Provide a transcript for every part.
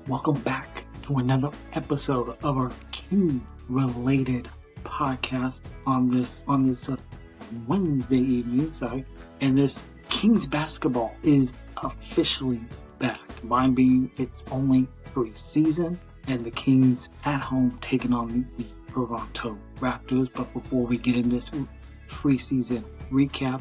Welcome back to another episode of our King-related podcast on this Wednesday evening. And this Kings basketball is officially back. Mine being it's only preseason, and the Kings at home taking on the Toronto Raptors. But before we get in this preseason recap,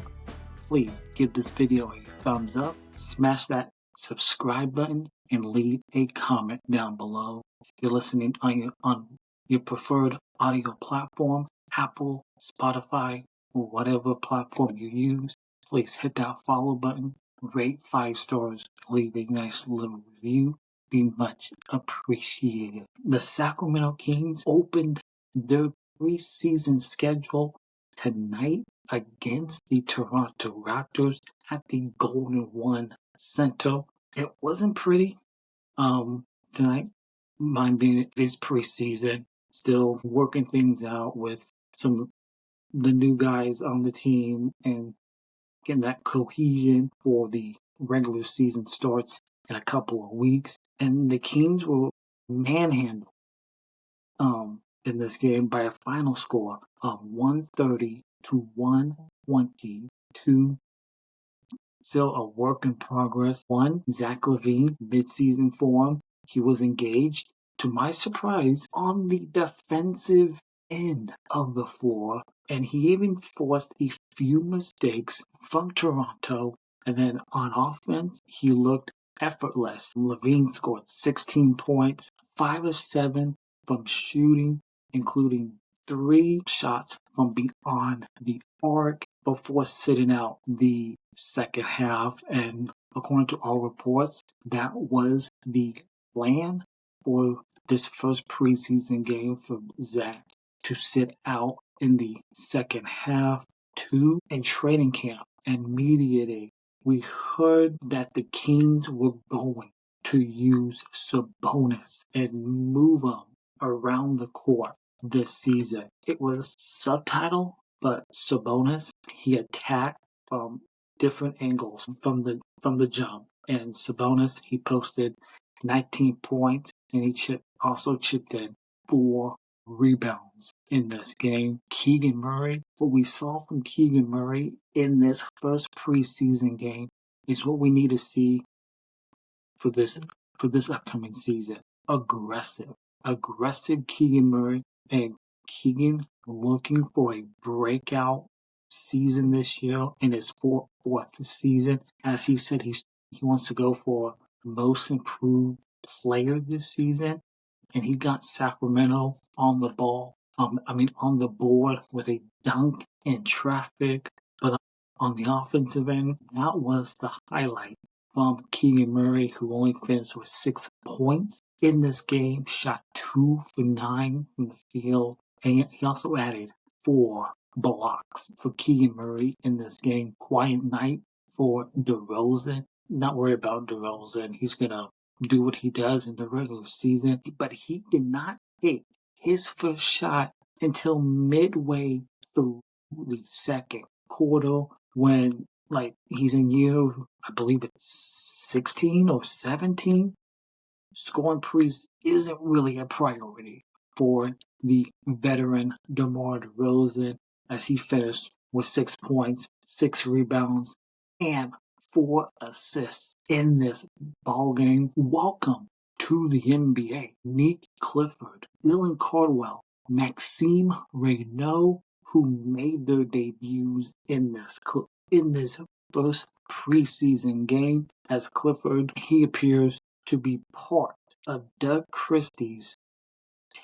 please give this video a thumbs up, smash that subscribe button, and leave a comment down below. If you're listening on your preferred audio platform, Apple, Spotify, or whatever platform you use, please hit that follow button, rate 5 stars, leave a nice little review. Be much appreciated. The Sacramento Kings opened their preseason schedule tonight against the Toronto Raptors at the Golden One Center. It wasn't pretty tonight. Mine being it is preseason, still working things out with some of the new guys on the team and getting that cohesion for the regular season starts in a couple of weeks. And the Kings were manhandled in this game by a final score of 130 to 122. Still a work in progress. One, Zach LaVine, mid-season form. He was engaged, to my surprise, on the defensive end of the floor, and he even forced a few mistakes from Toronto. And then on offense, he looked effortless. LaVine scored 16 points, 5 of 7 from shooting, including 3 shots from beyond the arc before sitting out the second half. And according to all reports, that was the plan for this first preseason game for Zach, to sit out in the second half. Too, in training camp and media day, we heard that the Kings were going to use Sabonis and move him around the court this season. It was subtitled, but Sabonis, he attacked from different angles from the jump. And Sabonis, he posted 19 points, and he also chipped in 4 rebounds in this game. Keegan Murray, what we saw from Keegan Murray in this first preseason game is what we need to see for this upcoming season. Aggressive Keegan Murray, and Keegan looking for a breakout season this year in his fourth season. As he said, he wants to go for most improved player this season, and he got Sacramento on the board with a dunk in traffic. But on the offensive end, that was the highlight from Keegan Murray, who only finished with 6 points in this game, shot 2 for 9 from the field, and he also added 4 blocks for Keegan Murray in this game. Quiet night for DeRozan. Not worried about DeRozan. He's going to do what he does in the regular season. But he did not hit his first shot until midway through the second quarter, when he's in year, I believe it's 16 or 17. Scoring isn't really a priority for the veteran DeMar DeRozan, as he finished with 6 points, 6 rebounds, and 4 assists in this ballgame. Welcome to the NBA. Nick Clifford, Dylan Cardwell, Maxime Reynaud, who made their debuts in this first preseason game. As Clifford, he appears to be part of Doug Christie's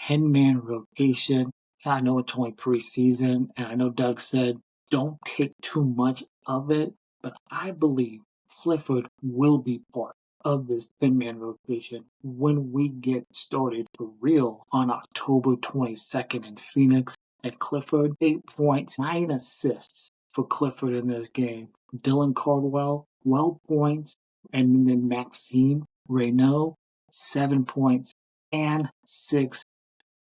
10-man rotation. I know it's only preseason, and I know Doug said don't take too much of it, but I believe Clifford will be part of this 10-man rotation when we get started for real on October 22nd in Phoenix. And Clifford, 8 points, 9 assists for Clifford in this game. Dylan Cardwell, 12 points, and then Maxime Reynaud, 7 points and 6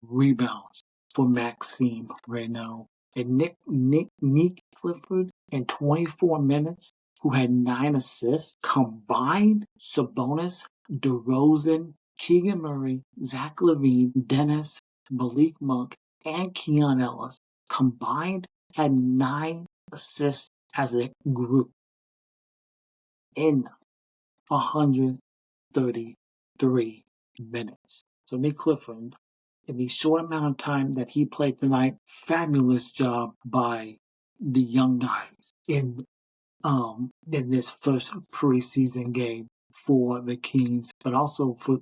rebounds for Maxime Reynaud. And Nick Clifford, in 24 minutes, who had 9 assists. Combined, Sabonis, DeRozan, Keegan Murray, Zach LaVine, Dennis, Malik Monk, and Keon Ellis combined had 9 assists as a group in 133 minutes. So Nick Clifford, in the short amount of time that he played tonight, fabulous job by the young guys in this first preseason game for the Kings, but also for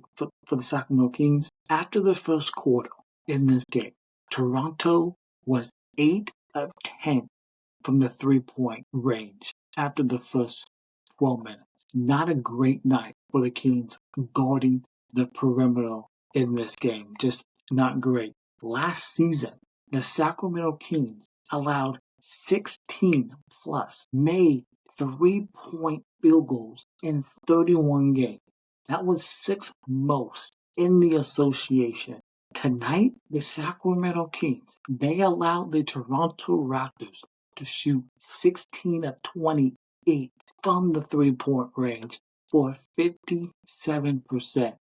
the Sacramento Kings. After the first quarter in this game, Toronto was 8 of 10 from the 3-point range after the first 12 minutes. Not a great night for the Kings guarding the perimeter in this game. Just not great. Last season, the Sacramento Kings allowed 16 plus made 3-point field goals in 31 games. That was 6th most in the association. Tonight, the Sacramento Kings, they allowed the Toronto Raptors to shoot 16 of 28 from the 3-point range for 57%.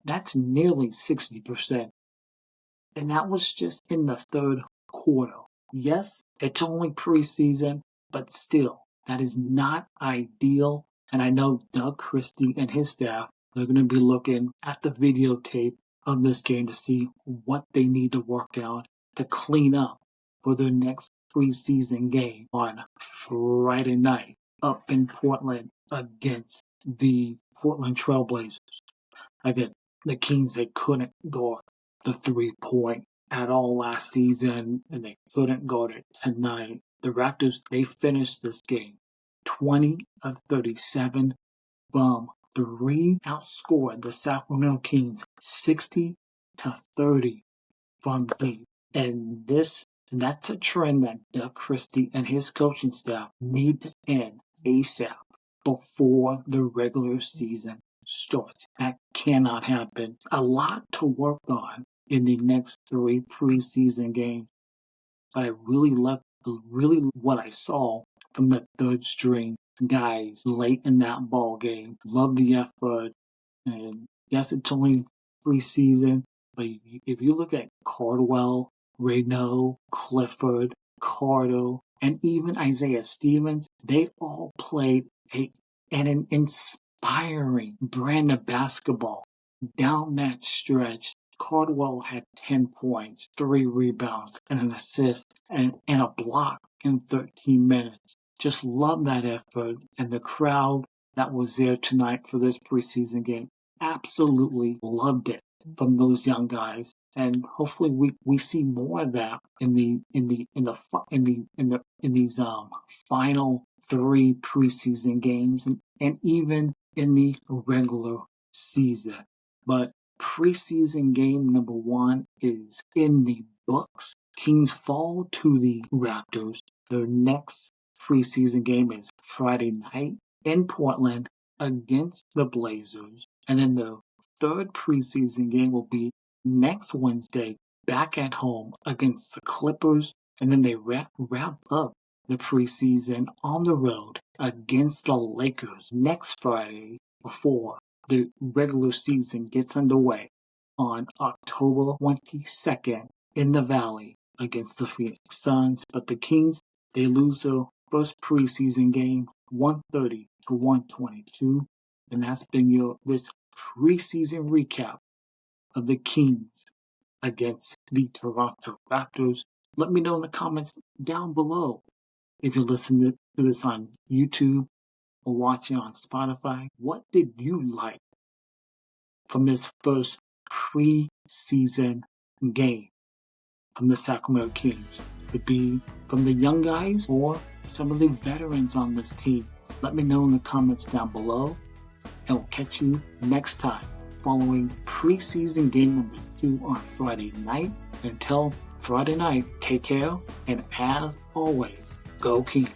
That's nearly 60%. And that was just in the third quarter. Yes, it's only preseason, but still, that is not ideal. And I know Doug Christie and his staff, they're going to be looking at the videotape of this game to see what they need to work out to clean up for their next preseason game on Friday night up in Portland against the Portland Trailblazers. Again, the Kings, they couldn't guard the 3-point at all last season, and they couldn't guard it tonight. The Raptors, they finished this game 20 of 37 from 3, outscored the Sacramento Kings 60 to 30 from deep. And that's a trend that Doug Christie and his coaching staff need to end ASAP before the regular season starts. That cannot happen. A lot to work on in the next 3 preseason games. But I really loved what I saw from the third string guys late in that ball game. Love the effort. And yes, it's only preseason, but if you look at Cardwell, Reynaud, Clifford, Carter, and even Isaiah Stevens, they all played an inspiring brand of basketball down that stretch. Cardwell had 10 points, 3 rebounds, and an assist, and a block in 13 minutes. Just love that effort, and the crowd that was there tonight for this preseason game absolutely loved it from those young guys. And hopefully we see more of that in these final 3 preseason games, and even in the regular season. But preseason game number 1 is in the books. Kings fall to the Raptors. Their next preseason game is Friday night in Portland against the Blazers. And then the third preseason game will be next Wednesday back at home against the Clippers. And then they wrap up the preseason on the road against the Lakers next Friday before the regular season gets underway on October 22nd in the Valley against the Phoenix Suns. But the Kings, they lose their first preseason game 130 to 122. And that's been this preseason recap of the Kings against the Toronto Raptors. Let me know in the comments down below if you're listening to this on YouTube or watching on Spotify. What did you like from this first preseason game from the Sacramento Kings? Could be from the young guys or some of the veterans on this team. Let me know in the comments down below, and we'll catch you next time following preseason game number 2 on Friday night. Until Friday night, take care, and as always, go Kings.